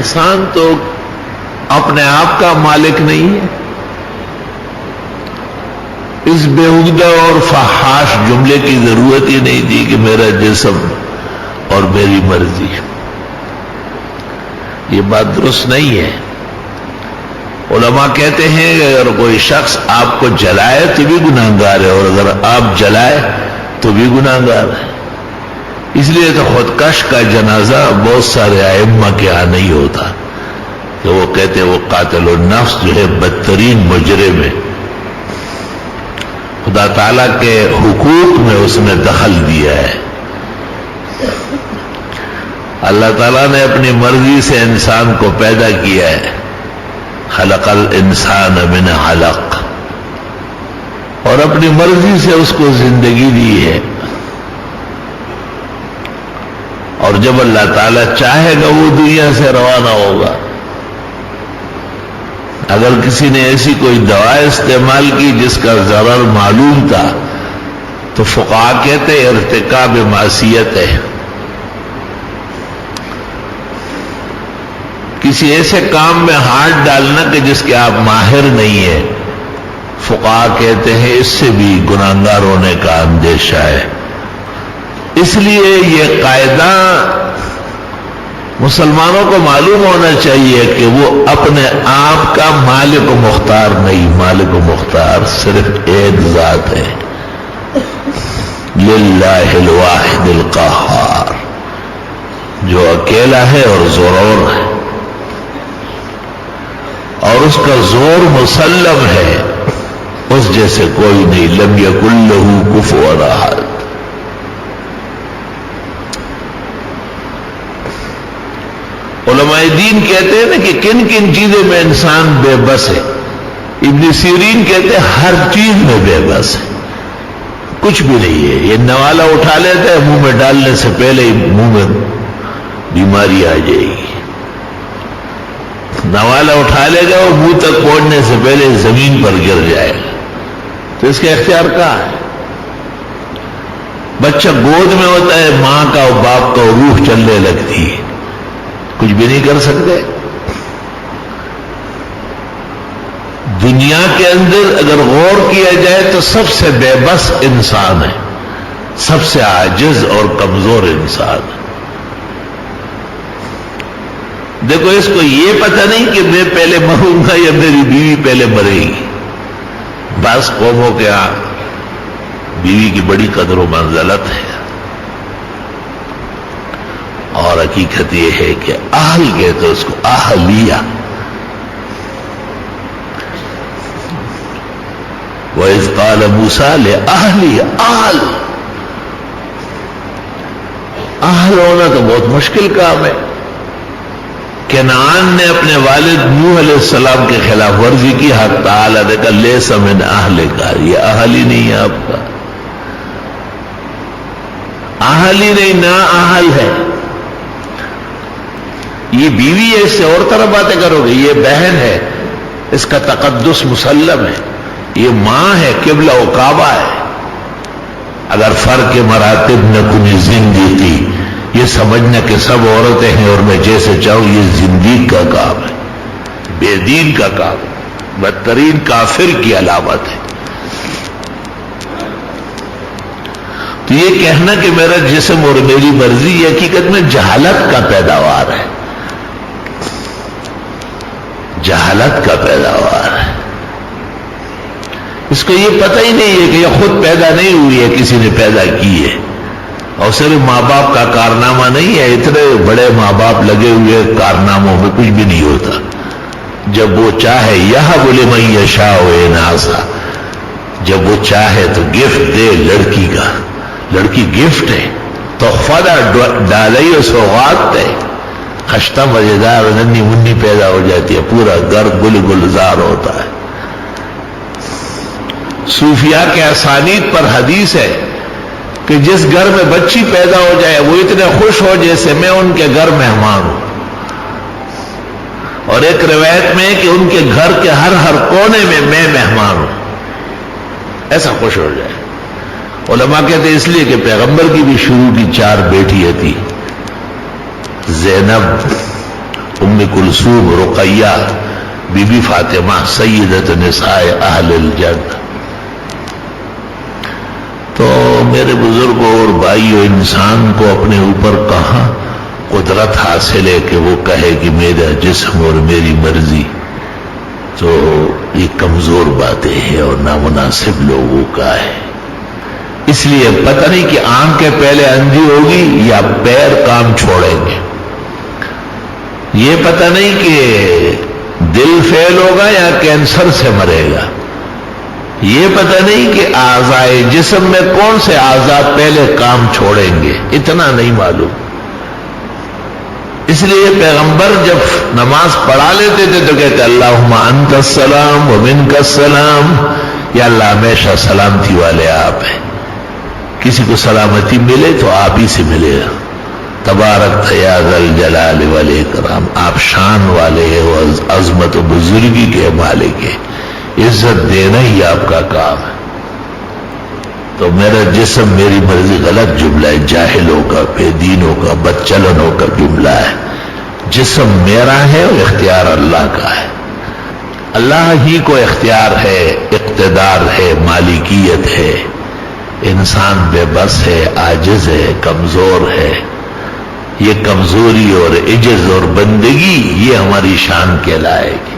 انسان تو اپنے آپ کا مالک نہیں ہے. اس بےہودہ اور فحاش جملے کی ضرورت ہی نہیں تھی کہ میرا جسم اور میری مرضی. یہ بات درست نہیں ہے. علماء کہتے ہیں کہ اگر کوئی شخص آپ کو جلائے تو بھی گناہگار ہے، اور اگر آپ جلائے تو بھی گناہگار ہے. اس لیے تو خودکش کا جنازہ بہت سارے ائمہ کے یہاں نہیں ہوتا، کہ وہ کہتے ہیں وہ قاتل النفس جو ہے بدترین مجرم ہے، خدا تعالیٰ کے حقوق میں اس نے دخل دیا ہے. اللہ تعالیٰ نے اپنی مرضی سے انسان کو پیدا کیا ہے، خلق الانسان من علق، اور اپنی مرضی سے اس کو زندگی دی ہے. اور جب اللہ تعالیٰ چاہے گا وہ دنیا سے روانہ ہوگا. اگر کسی نے ایسی کوئی دوا استعمال کی جس کا ضرر معلوم تھا تو فقہاء کہتے ارتکاب معصیت ہے. کسی ایسے کام میں ہاتھ ڈالنا کہ جس کے آپ ماہر نہیں ہیں، فقہاء کہتے ہیں اس سے بھی گناہگار ہونے کا اندیشہ ہے. اس لیے یہ قاعدہ مسلمانوں کو معلوم ہونا چاہیے کہ وہ اپنے آپ کا مالک و مختار نہیں. مالک و مختار صرف ایک ذات ہے، للہ الواحد القہار، جو اکیلا ہے اور زورور ہے، اور اس کا زور مسلم ہے، اس جیسے کوئی نہیں. لم یکن لہ کفوا احد. علماء دین کہتے ہیں نا کہ کن کن چیزوں میں انسان بے بس ہے. ابن سیرین کہتے ہیں ہر چیز میں بے بس ہے، کچھ بھی نہیں ہے. یہ نوالا اٹھا لیتا ہے، منہ میں ڈالنے سے پہلے ہی منہ میں بیماری آ جائے گی. نوالا اٹھا لے گا اور منہ تک پہنچنے سے پہلے زمین پر گر جائے گا. تو اس کا اختیار کہاں ہے؟ بچہ گود میں ہوتا ہے، ماں کا اور باپ کا روح چلنے لگتی ہے، کچھ بھی نہیں کر سکتے. دنیا کے اندر اگر غور کیا جائے تو سب سے بے بس انسان ہے، سب سے عاجز اور کمزور انسان ہے. دیکھو اس کو یہ پتہ نہیں کہ میں پہلے مروں گا یا میری بیوی پہلے مرے گی. بعض قوموں کے یہاں بیوی کی بڑی قدر و منزلت ہے، اور حقیقت یہ ہے کہ اہل کہتے اس کو، اہلیہ. وَإِذْ قَالَ مُوسَىٰ لِأَهْلِهِ، اہل ہونا تو بہت مشکل کام ہے. کنعان نے اپنے والد نوح علیہ السلام کے خلاف ورزی کی، حق تعالیٰ نے کہا لیس من اہلک، یہ اہل ہی نہیں ہے آپ کا، اہل ہی نہیں، نا اہل ہے. یہ بیوی ہے، اس سے اور طرح باتیں کرو گے. یہ بہن ہے، اس کا تقدس مسلم ہے. یہ ماں ہے، قبلہ و کعبہ ہے. اگر فرق مراتب نہ کنی زندگی، یہ سمجھنا کہ سب عورتیں ہیں اور میں جیسے چاہوں، یہ زندگی کا کام ہے، بے دین کا کام ہے، بدترین کافر کی علامت ہے. تو یہ کہنا کہ میرا جسم اور میری مرضی، یہ حقیقت میں جہالت کا پیداوار ہے، جہالت کا پیداوار ہے. اس کو یہ پتہ ہی نہیں ہے کہ یہ خود پیدا نہیں ہوئی ہے، کسی نے پیدا کی ہے. اور صرف ماں باپ کا کارنامہ نہیں ہے، اتنے بڑے ماں باپ لگے ہوئے کارناموں میں کچھ بھی نہیں ہوتا. جب وہ چاہے یہب لمن یشاء اناثا، جب وہ چاہے تو گفٹ دے لڑکی کا. لڑکی گفٹ ہے، تحفہ ڈالئی و سوغات ہے، خشتہ مزیدار ننھی منی پیدا ہو جاتی ہے، پورا گھر گل گلزار ہوتا ہے. صوفیاء کے اسانید پر حدیث ہے کہ جس گھر میں بچی پیدا ہو جائے وہ اتنے خوش ہو جیسے میں ان کے گھر مہمان ہوں. اور ایک روایت میں کہ ان کے گھر کے ہر کونے میں میں مہمان ہوں، ایسا خوش ہو جائے. علماء کہتے ہیں اس لیے کہ پیغمبر کی بھی شروع کی 4 بیٹیاں تھی، زینب، ام کلثوم، رقیہ، بی بی فاطمہ سیدۃ نساء اہل الجنہ۔ تو میرے بزرگوں اور بھائیوں، انسان کو اپنے اوپر کہاں قدرت حاصل ہے کہ وہ کہے کہ میرا جسم اور میری مرضی، تو یہ کمزور باتیں ہیں اور نامناسب لوگوں کا ہے۔ اس لیے پتہ نہیں کہ آنکھیں پہلے اندھی ہوگی یا پیر کام چھوڑیں گے، یہ پتہ نہیں کہ دل فیل ہوگا یا کینسر سے مرے گا، یہ پتہ نہیں کہ اعضائے جسم میں کون سے اعضاء پہلے کام چھوڑیں گے، اتنا نہیں معلوم۔ اس لیے پیغمبر جب نماز پڑھا لیتے تھے تو کہتے اللہم انت السلام و منک السلام، یا اللہ ہمیشہ سلامتی والے آپ ہیں، کسی کو سلامتی ملے تو آپ ہی سے ملے گا۔ تبارک یا ذا الجلال والاکرام، آپ شان والے ہیں، وہ عظمت و بزرگی کے مالک ہیں، عزت دینا ہی آپ کا کام ہے۔ تو میرا جسم میری مرضی غلط جملہ ہے، جاہلوں کا، بے دینوں کا، بدچلنوں کا جملہ ہے۔ جسم میرا ہے اور اختیار اللہ کا ہے، اللہ ہی کو اختیار ہے، اقتدار ہے، مالکیت ہے۔ انسان بے بس ہے، عاجز ہے، کمزور ہے۔ یہ کمزوری اور عجز اور بندگی یہ ہماری شان کہلائے گی۔